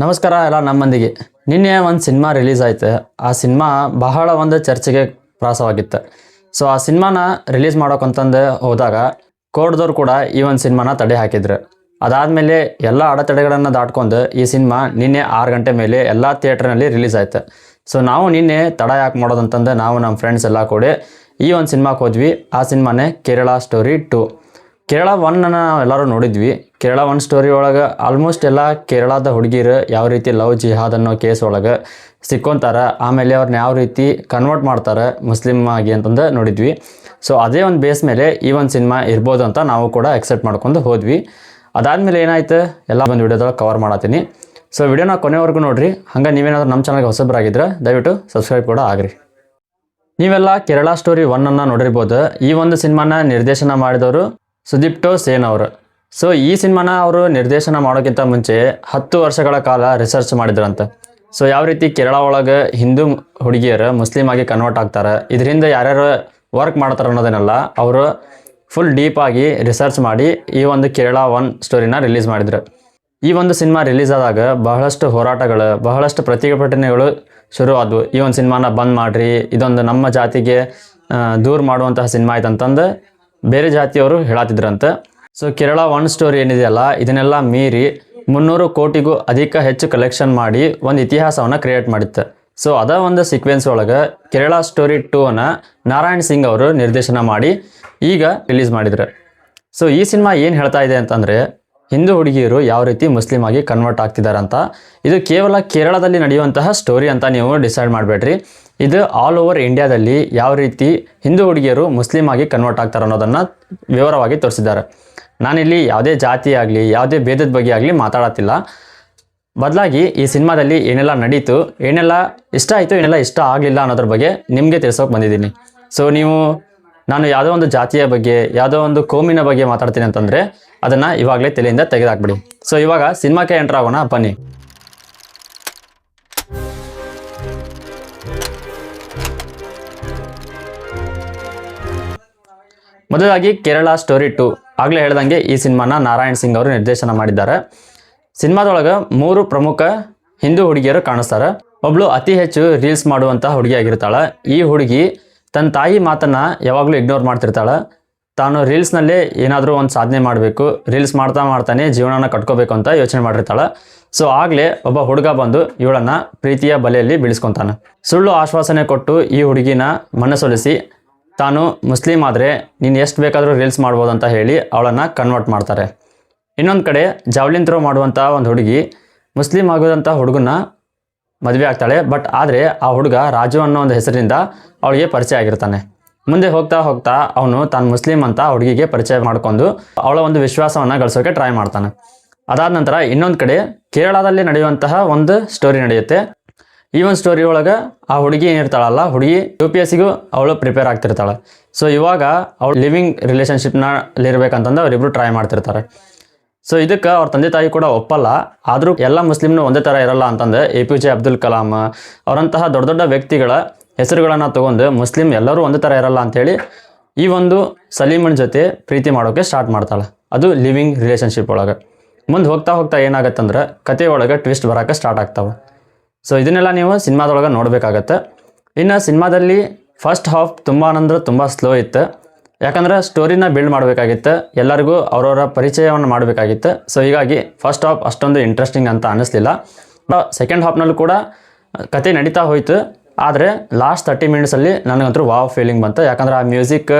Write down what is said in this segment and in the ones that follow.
ನಮಸ್ಕಾರ ಎಲ್ಲ ನಮ್ಮ ಮಂದಿಗೆ. ನಿನ್ನೆ ಒಂದು ಸಿನಿಮಾ ರಿಲೀಸ್ ಆಯ್ತು. ಆ ಸಿನಿಮಾ ಬಹಳ ಒಂದು ಚರ್ಚೆಗೆ ಪ್ರಾಸವಾಗಿತ್ತು. ಸೊ ಆ ಸಿನಿಮಾನ ರಿಲೀಸ್ ಮಾಡೋಕಂತಂದು ಹೋದಾಗ ಕೋರ್ಟ್ದವ್ರು ಕೂಡ ಈ ಒಂದು ಸಿನಿಮಾನ ತಡೆ ಹಾಕಿದ್ರು. ಅದಾದಮೇಲೆ ಎಲ್ಲ ಅಡೆತಡೆಗಳನ್ನು ದಾಟ್ಕೊಂಡು ಈ ಸಿನಿಮಾ ನಿನ್ನೆ 6 ಗಂಟೆ ಮೇಲೆ ಎಲ್ಲ ಥಿಯೇಟ್ರ್ನಲ್ಲಿ ರಿಲೀಸ್ ಆಯ್ತು. ಸೊ ನಾವು ನಿನ್ನೆ ತಡ ಯಾಕೆ ಮಾಡೋದಂತಂದು ನಾವು ನಮ್ಮ ಫ್ರೆಂಡ್ಸ್ ಎಲ್ಲ ಕೂಡಿ ಈ ಒಂದು ಸಿನಿಮಾಕ್ಕೆ ಹೋದ್ವಿ. ಆ ಸಿನಿಮಾನೇ ಕೇರಳ ಸ್ಟೋರಿ 2. ಕೇರಳ 1 ನಾವು ಎಲ್ಲರೂ ನೋಡಿದ್ವಿ. ಕೇರಳ 1 ಸ್ಟೋರಿ ಒಳಗೆ ಆಲ್ಮೋಸ್ಟ್ ಎಲ್ಲ ಕೇರಳದ ಹುಡುಗಿರು ಯಾವ ರೀತಿ ಲವ್ ಜಿಹಾದ್ ಅನ್ನೋ ಕೇಸ್ ಒಳಗೆ ಸಿಕ್ಕೊಂತಾರೆ, ಆಮೇಲೆ ಅವ್ರನ್ನ ಯಾವ ರೀತಿ ಕನ್ವರ್ಟ್ ಮಾಡ್ತಾರೆ ಮುಸ್ಲಿಮ್ ಆಗಿ ಅಂತಂದು ನೋಡಿದ್ವಿ. ಸೊ ಅದೇ ಒಂದು ಬೇಸ್ ಮೇಲೆ ಈ ಒಂದು ಸಿನಿಮಾ ಇರ್ಬೋದು ಅಂತ ನಾವು ಕೂಡ ಎಕ್ಸೆಪ್ಟ್ ಮಾಡ್ಕೊಂಡು ಹೋದ್ವಿ. ಅದಾದಮೇಲೆ ಏನಾಯ್ತು ಎಲ್ಲ ಒಂದು ವಿಡಿಯೋದೊಳಗೆ ಕವರ್ ಮಾಡತ್ತೀನಿ. ಸೊ ವಿಡಿಯೋನ ಕೊನೆವರೆಗೂ ನೋಡಿರಿ. ಹಂಗೆ ನೀವೇನಾದ್ರೂ ನಮ್ಮ ಚಾನಲ್ಗೆ ಹೊಸಬರಾಗಿದ್ರೆ ದಯವಿಟ್ಟು ಸಬ್ಸ್ಕ್ರೈಬ್ ಕೂಡ ಆಗ್ರಿ. ನೀವೆಲ್ಲ ಕೇರಳ ಸ್ಟೋರಿ 1 ನೋಡಿರ್ಬೋದು. ಈ ಒಂದು ಸಿನಿಮಾನ ನಿರ್ದೇಶನ ಮಾಡಿದವರು ಸುದೀಪ್ಟೋ ಸೇನ್ ಅವರು. ಸೊ ಈ ಸಿನಿಮಾನ ಅವರು ನಿರ್ದೇಶನ ಮಾಡೋಕ್ಕಿಂತ ಮುಂಚೆ 10 ವರ್ಷಗಳ ಕಾಲ ರಿಸರ್ಚ್ ಮಾಡಿದ್ರಂತೆ. ಸೊ ಯಾವ ರೀತಿ ಕೇರಳ ಒಳಗೆ ಹಿಂದೂ ಹುಡುಗಿಯರು ಮುಸ್ಲಿಮ್ ಆಗಿ ಕನ್ವರ್ಟ್ ಆಗ್ತಾರೆ, ಇದರಿಂದ ಯಾರ್ಯಾರು ವರ್ಕ್ ಮಾಡ್ತಾರೆ ಅನ್ನೋದನ್ನೆಲ್ಲ ಅವರು ಫುಲ್ ಡೀಪಾಗಿ ರಿಸರ್ಚ್ ಮಾಡಿ ಈ ಒಂದು ಕೇರಳ 1 ಸ್ಟೋರಿನ ರಿಲೀಸ್ ಮಾಡಿದ್ರು. ಈ ಒಂದು ಸಿನಿಮಾ ರಿಲೀಸ್ ಆದಾಗ ಬಹಳಷ್ಟು ಹೋರಾಟಗಳು, ಬಹಳಷ್ಟು ಪ್ರತಿಭಟನೆಗಳು ಶುರುವಾದವು. ಈ ಒಂದು ಸಿನಿಮಾನ ಬಂದ್ ಮಾಡಿರಿ, ಇದೊಂದು ನಮ್ಮ ಜಾತಿಗೆ ದೂರ ಮಾಡುವಂತಹ ಸಿನಿಮಾ ಆಯ್ತಂತಂದು ಬೇರೆ ಜಾತಿಯವರು ಹೇಳತ್ತಿದ್ರಂತೆ. ಸೊ ಕೇರಳ 1 ಸ್ಟೋರಿ ಏನಿದೆಯಲ್ಲ ಇದನ್ನೆಲ್ಲ ಮೀರಿ 300 ಕೋಟಿಗೂ ಹೆಚ್ಚು ಕಲೆಕ್ಷನ್ ಮಾಡಿ ಒಂದು ಇತಿಹಾಸವನ್ನು ಕ್ರಿಯೇಟ್ ಮಾಡಿತ್ತು. ಸೊ ಅದ ಒಂದು ಸೀಕ್ವೆನ್ಸ್ ಒಳಗೆ ಕೇರಳ ಸ್ಟೋರಿ 2 ನಾರಾಯಣ್ ಸಿಂಗ್ ಅವರು ನಿರ್ದೇಶನ ಮಾಡಿ ಈಗ ರಿಲೀಸ್ ಮಾಡಿದ್ರು. ಸೊ ಈ ಸಿನಿಮಾ ಏನು ಹೇಳ್ತಾ ಇದೆ ಅಂತಂದರೆ, ಹಿಂದೂ ಹುಡುಗಿಯರು ಯಾವ ರೀತಿ ಮುಸ್ಲಿಮ್ ಆಗಿ ಕನ್ವರ್ಟ್ ಆಗ್ತಿದ್ದಾರೆ ಅಂತ. ಇದು ಕೇವಲ ಕೇರಳದಲ್ಲಿ ನಡೆಯುವಂತಹ ಸ್ಟೋರಿ ಅಂತ ನೀವು ಡಿಸೈಡ್ ಮಾಡಬೇಡ್ರಿ. ಇದು ಆಲ್ ಓವರ್ ಇಂಡಿಯಾದಲ್ಲಿ ಯಾವ ರೀತಿ ಹಿಂದೂ ಹುಡುಗಿಯರು ಮುಸ್ಲಿಮ್ ಆಗಿ ಕನ್ವರ್ಟ್ ಆಗ್ತಾರೆ ಅನ್ನೋದನ್ನು ವಿವರವಾಗಿ ತೋರಿಸಿದ್ದಾರೆ. ನಾನಿಲ್ಲಿ ಯಾವುದೇ ಜಾತಿ ಆಗಲಿ ಯಾವುದೇ ಭೇದದ ಬಗ್ಗೆ ಆಗಲಿ ಮಾತಾಡತ್ತಿಲ್ಲ. ಬದಲಾಗಿ ಈ ಸಿನಿಮಾದಲ್ಲಿ ಏನೆಲ್ಲ ನಡೀತು, ಏನೆಲ್ಲ ಇಷ್ಟ ಆಯಿತು, ಏನೆಲ್ಲ ಇಷ್ಟ ಆಗಲಿಲ್ಲ ಅನ್ನೋದ್ರ ಬಗ್ಗೆ ನಿಮಗೆ ತಿಳಿಸೋಕೆ ಬಂದಿದ್ದೀನಿ. ಸೊ ನೀವು ನಾನು ಯಾವುದೋ ಒಂದು ಜಾತಿಯ ಬಗ್ಗೆ, ಯಾವುದೋ ಒಂದು ಕೋಮಿನ ಬಗ್ಗೆ ಮಾತಾಡ್ತೀನಿ ಅಂತಂದರೆ ಅದನ್ನು ಇವಾಗಲೇ ತಲೆಯಿಂದ ತೆಗೆದಾಕ್ಬಿಡಿ. ಸೊ ಇವಾಗ ಸಿನಿಮಾಕ್ಕೆ ಎಂಟರ್ ಆಗೋಣ ಬನ್ನಿ. ಮೊದಲಾಗಿ ಕೇರಳ ಸ್ಟೋರಿ 2 ಆಗಲೇ ಹೇಳ್ದಂಗೆ ಈ ಸಿನಿಮಾನ ನಾರಾಯಣ್ ಸಿಂಗ್ ಅವರು ನಿರ್ದೇಶನ ಮಾಡಿದ್ದಾರೆ. ಸಿನಿಮಾದೊಳಗೆ 3 ಪ್ರಮುಖ ಹಿಂದೂ ಹುಡುಗಿಯರು ಕಾಣಿಸ್ತಾರೆ. ಒಬ್ಳು ಅತಿ ಹೆಚ್ಚು ರೀಲ್ಸ್ ಮಾಡುವಂಥ ಹುಡುಗಿಯಾಗಿರ್ತಾಳೆ. ಈ ಹುಡುಗಿ ತನ್ನ ತಾಯಿ ಮಾತನ್ನು ಯಾವಾಗಲೂ ಇಗ್ನೋರ್ ಮಾಡ್ತಿರ್ತಾಳೆ. ತಾನು ರೀಲ್ಸ್ನಲ್ಲೇ ಏನಾದರೂ ಒಂದು ಸಾಧನೆ ಮಾಡಬೇಕು, ರೀಲ್ಸ್ ಮಾಡ್ತಾನೆ ಜೀವನನ ಕಟ್ಕೋಬೇಕು ಅಂತ ಯೋಚನೆ ಮಾಡಿರ್ತಾಳೆ. ಸೊ ಆಗಲೇ ಒಬ್ಬ ಹುಡುಗ ಬಂದು ಇವಳನ್ನು ಪ್ರೀತಿಯ ಬಲೆಯಲ್ಲಿ ಬೀಳಿಸ್ಕೊತಾನೆ. ಸುಳ್ಳು ಆಶ್ವಾಸನೆ ಕೊಟ್ಟು ಈ ಹುಡುಗಿನ ಮನಸೊಲಿಸಿ ತಾನು ಮುಸ್ಲಿಮ್ ಆದರೆ ನೀನು ಎಷ್ಟು ಬೇಕಾದರೂ ರೀಲ್ಸ್ ಮಾಡ್ಬೋದು ಅಂತ ಹೇಳಿ ಅವಳನ್ನು ಕನ್ವರ್ಟ್ ಮಾಡ್ತಾರೆ. ಇನ್ನೊಂದು ಕಡೆ ಜಾವ್ಲಿನ್ ಥ್ರೋ ಮಾಡುವಂಥ ಒಂದು ಹುಡುಗಿ ಮುಸ್ಲಿಮ್ ಆಗೋದಂಥ ಹುಡುಗನ ಮದುವೆ ಆಗ್ತಾಳೆ. ಬಟ್ ಆದರೆ ಆ ಹುಡುಗ ರಾಜು ಅನ್ನೋ ಒಂದು ಹೆಸರಿಂದ ಅವಳಿಗೆ ಪರಿಚಯ ಆಗಿರ್ತಾನೆ. ಮುಂದೆ ಹೋಗ್ತಾ ಹೋಗ್ತಾ ಅವನು ತಾನು ಮುಸ್ಲಿಮ್ ಅಂತ ಹುಡುಗಿಗೆ ಪರಿಚಯ ಮಾಡ್ಕೊಂಡು ಅವಳ ಒಂದು ವಿಶ್ವಾಸವನ್ನು ಗಳಿಸೋಕೆ ಟ್ರೈ ಮಾಡ್ತಾನೆ. ಅದಾದ ನಂತರ ಇನ್ನೊಂದು ಕಡೆ ಕೇರಳದಲ್ಲಿ ನಡೆಯುವಂತಹ ಒಂದು ಸ್ಟೋರಿ ನಡೆಯುತ್ತೆ. ಈ ಒಂದು ಸ್ಟೋರಿ ಒಳಗೆ ಆ ಹುಡುಗಿ ಏನಿರ್ತಾಳಲ್ಲ, ಹುಡುಗಿ UPSCಗೂ ಅವಳು ಪ್ರಿಪೇರ್ ಆಗ್ತಿರ್ತಾಳೆ. ಸೊ ಇವಾಗ ಅವಳು ಲಿವಿಂಗ್ ರಿಲೇಷನ್ಶಿಪ್ನಲ್ಲಿರ್ಬೇಕಂತಂದು ಅವರಿಬ್ಬರು ಟ್ರೈ ಮಾಡ್ತಿರ್ತಾರೆ. ಸೊ ಇದಕ್ಕೆ ಅವ್ರ ತಂದೆ ತಾಯಿ ಕೂಡ ಒಪ್ಪಲ್ಲ. ಆದರೂ ಎಲ್ಲ ಮುಸ್ಲಿಮ್ನು ಒಂದೇ ಥರ ಇರಲ್ಲ ಅಂತಂದು APJ ಅಬ್ದುಲ್ ಕಲಾಂ ಅವರಂತಹ ದೊಡ್ಡ ದೊಡ್ಡ ವ್ಯಕ್ತಿಗಳ ಹೆಸರುಗಳನ್ನು ತೊಗೊಂಡು ಮುಸ್ಲಿಮ್ ಎಲ್ಲರೂ ಒಂದೇ ಥರ ಇರಲ್ಲ ಅಂಥೇಳಿ ಈ ಒಂದು ಸಲೀಮನ್ ಜೊತೆ ಪ್ರೀತಿ ಮಾಡೋಕ್ಕೆ ಸ್ಟಾರ್ಟ್ ಮಾಡ್ತಾಳೆ. ಅದು ಲಿವಿಂಗ್ ರಿಲೇಷನ್ಶಿಪ್ ಒಳಗೆ. ಮುಂದೆ ಹೋಗ್ತಾ ಹೋಗ್ತಾ ಏನಾಗತ್ತಂದ್ರೆ ಕತೆ ಒಳಗೆ ಟ್ವಿಸ್ಟ್ ಬರೋಕ್ಕೆ ಸ್ಟಾರ್ಟ್ ಆಗ್ತಾವೆ. ಸೊ ಇದನ್ನೆಲ್ಲ ನೀವು ಸಿನಿಮಾದೊಳಗೆ ನೋಡಬೇಕಾಗತ್ತೆ. ಇನ್ನು ಸಿನಿಮಾದಲ್ಲಿ ಫಸ್ಟ್ ಹಾಫ್ ತುಂಬ ಸ್ಲೋ ಇತ್ತು. ಯಾಕಂದರೆ ಸ್ಟೋರಿನ ಬಿಲ್ಡ್ ಮಾಡಬೇಕಾಗಿತ್ತು, ಎಲ್ಲರಿಗೂ ಅವರವರ ಪರಿಚಯವನ್ನು ಮಾಡಬೇಕಾಗಿತ್ತು. ಸೊ ಹೀಗಾಗಿ ಫಸ್ಟ್ ಹಾಫ್ ಅಷ್ಟೊಂದು ಇಂಟ್ರೆಸ್ಟಿಂಗ್ ಅಂತ ಅನ್ನಿಸ್ಲಿಲ್ಲ. ಸೆಕೆಂಡ್ ಹಾಫ್ನಲ್ಲೂ ಕೂಡ ಕತೆ ನಡೀತಾ ಹೋಯಿತು. ಆದರೆ ಲಾಸ್ಟ್ 30 ಮಿನಿಟ್ಸಲ್ಲಿ ನನಗಂತೂ ವಾವ್ ಫೀಲಿಂಗ್ ಬಂತು. ಯಾಕಂದರೆ ಆ ಮ್ಯೂಸಿಕ್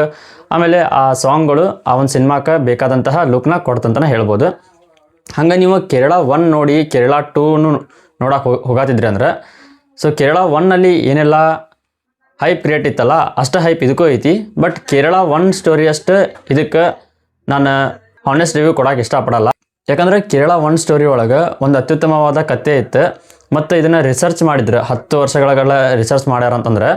ಆಮೇಲೆ ಆ ಸಾಂಗ್ಗಳು ಆ ಒಂದು ಸಿನಿಮಾಕ್ಕೆ ಬೇಕಾದಂತಹ ಲುಕ್ನ ಕೊಡ್ತಂತಲೇ ಹೇಳ್ಬೋದು. ಹಂಗೆ ನೀವು ಕೇರಳ 1 ನೋಡಿ ಕೇರಳ 2 ನೋಡೋಕೆ ಹೋಗತ್ತಿದ್ರಿ ಅಂದ್ರೆ, ಸೊ ಕೇರಳ 1ನಲ್ಲಿ ಏನೆಲ್ಲ ಹೈಪ್ ಕ್ರಿಯೇಟ್ ಇತ್ತಲ್ಲ ಅಷ್ಟು ಹೈಪ್ ಇದಕ್ಕೂ ಐತಿ. ಬಟ್ ಕೇರಳ 1 ಸ್ಟೋರಿ ಅಷ್ಟು ಇದಕ್ಕೆ ನಾನು ಹಾನೆಸ್ಟ್ ರಿವ್ಯೂ ಕೊಡೋಕೆ ಇಷ್ಟಪಡಲ್ಲ. ಯಾಕಂದರೆ ಕೇರಳ 1 ಸ್ಟೋರಿ ಒಳಗೆ ಒಂದು ಅತ್ಯುತ್ತಮವಾದ ಕತೆ ಇತ್ತು. ಮತ್ತು ಇದನ್ನು ರಿಸರ್ಚ್ ಮಾಡಿದ್ರು, 10 ವರ್ಷಗಳ ರಿಸರ್ಚ್ ಮಾಡ್ಯಾರ ಅಂತಂದರೆ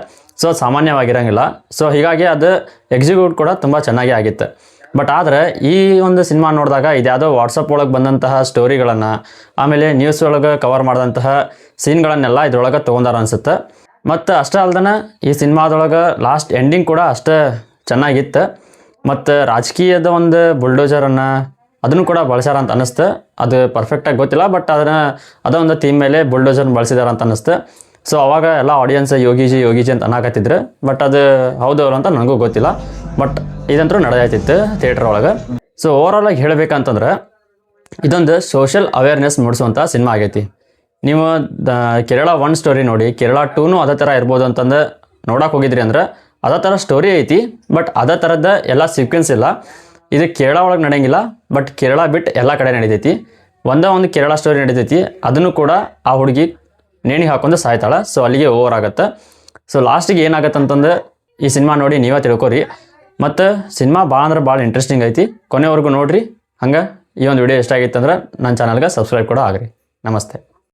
ಸೊ ಸಾಮಾನ್ಯವಾಗಿರೋಂಗಿಲ್ಲ. ಸೊ ಹೀಗಾಗಿ ಅದು ಎಕ್ಸಿಕ್ಯೂಟ್ ಕೂಡ ತುಂಬ ಚೆನ್ನಾಗಿ ಆಗಿತ್ತು. ಬಟ್ ಆದರೆ ಈ ಒಂದು ಸಿನಿಮಾ ನೋಡಿದಾಗ ಇದ್ಯಾವುದೋ ವಾಟ್ಸಪ್ ಒಳಗೆ ಬಂದಂತಹ ಸ್ಟೋರಿಗಳನ್ನು ಆಮೇಲೆ ನ್ಯೂಸ್ ಒಳಗೆ ಕವರ್ ಮಾಡಿದಂತಹ ಸೀನ್ಗಳನ್ನೆಲ್ಲ ಇದ್ರೊಳಗೆ ತೊಗೊಂಡಾರ ಅನಿಸುತ್ತೆ. ಮತ್ತು ಅಷ್ಟೇ ಅಲ್ದನ ಈ ಸಿನಿಮಾದೊಳಗೆ ಲಾಸ್ಟ್ ಎಂಡಿಂಗ್ ಕೂಡ ಅಷ್ಟೇ ಚೆನ್ನಾಗಿತ್ತು. ಮತ್ತು ರಾಜಕೀಯದ ಒಂದು ಬುಲ್ಡೋಜರನ್ನು ಅದನ್ನು ಕೂಡ ಬಳಸ್ಯಾರ ಅಂತ ಅನ್ನಿಸ್ತು. ಅದು ಪರ್ಫೆಕ್ಟಾಗಿ ಗೊತ್ತಿಲ್ಲ, ಬಟ್ ಅದೊಂದು ಥೀಮ್ ಮೇಲೆ ಬುಲ್ಡೋಜರ್ನ ಬಳಸಿದಾರ ಅಂತ ಅನ್ನಿಸ್ತು. ಸೊ ಅವಾಗ ಎಲ್ಲ ಆಡಿಯನ್ಸ್ ಯೋಗಿಜಿ ಅಂತ ಅನ್ನಕತ್ತಿದ್ರು, ಬಟ್ ಅದು ಹೌದು ಅಂತ ನನಗೂ ಗೊತ್ತಿಲ್ಲ. ಬಟ್ ಇದಂತೂ ನಡೆದಾಯ್ತಿತ್ತು ಥಿಯೇಟ್ರ್ ಒಳಗೆ. ಸೊ ಓವರಾಲ್ ಆಗಿ ಹೇಳಬೇಕಂತಂದ್ರೆ ಇದೊಂದು ಸೋಷಿಯಲ್ ಅವೇರ್ನೆಸ್ ಮೂಡಿಸುವಂಥ ಸಿನಿಮಾ ಆಗೈತಿ. ನೀವು ಕೇರಳ 1 ಸ್ಟೋರಿ ನೋಡಿ, ಕೇರಳ 2ನೂ ಅದೇ ಥರ ಇರ್ಬೋದು ಅಂತಂದು ನೋಡಕ್ಕೆ ಹೋಗಿದ್ರಿ ಅಂದ್ರೆ ಅದೇ ಥರ ಸ್ಟೋರಿ ಐತಿ, ಬಟ್ ಅದೇ ಥರದ ಎಲ್ಲ ಸೀಕ್ವೆನ್ಸ್ ಇಲ್ಲ. ಇದು ಕೇರಳ ಒಳಗೆ ನಡೆಯಂಗಿಲ್ಲ, ಬಟ್ ಕೇರಳ ಬಿಟ್ಟು ಎಲ್ಲ ಕಡೆ ನಡೀತೈತಿ. ಒಂದು ಕೇರಳ ಸ್ಟೋರಿ ನಡೀತೈತಿ, ಅದನ್ನು ಕೂಡ ಆ ಹುಡುಗಿ ನೇಣಿ ಹಾಕೊಂಡು ಸಾಯ್ತಾಳೆ. ಸೊ ಅಲ್ಲಿಗೆ ಓವರ್ ಆಗುತ್ತೆ. ಸೊ ಲಾಸ್ಟಿಗೆ ಏನಾಗತ್ತೆ ಅಂತಂದು ಈ ಸಿನಿಮಾ ನೋಡಿ ನೀವೇ ತಿಳ್ಕೊರಿ. ಮತ್ತು ಸಿನಿಮಾ ಭಾಳ ಅಂದ್ರೆ ಭಾಳ ಇಂಟ್ರೆಸ್ಟಿಂಗ್ ಐತಿ, ಕೊನೆವರೆಗೂ ನೋಡಿರಿ. ಹಂಗೆ ಈ ಒಂದು ವಿಡಿಯೋ ಇಷ್ಟ ಆಗಿತ್ತು ಅಂದ್ರೆ ನನ್ನ ಚಾನಲ್ಗೆ ಸಬ್ಸ್ಕ್ರೈಬ್ ಕೂಡ ಆಗ್ರಿ. ನಮಸ್ತೆ.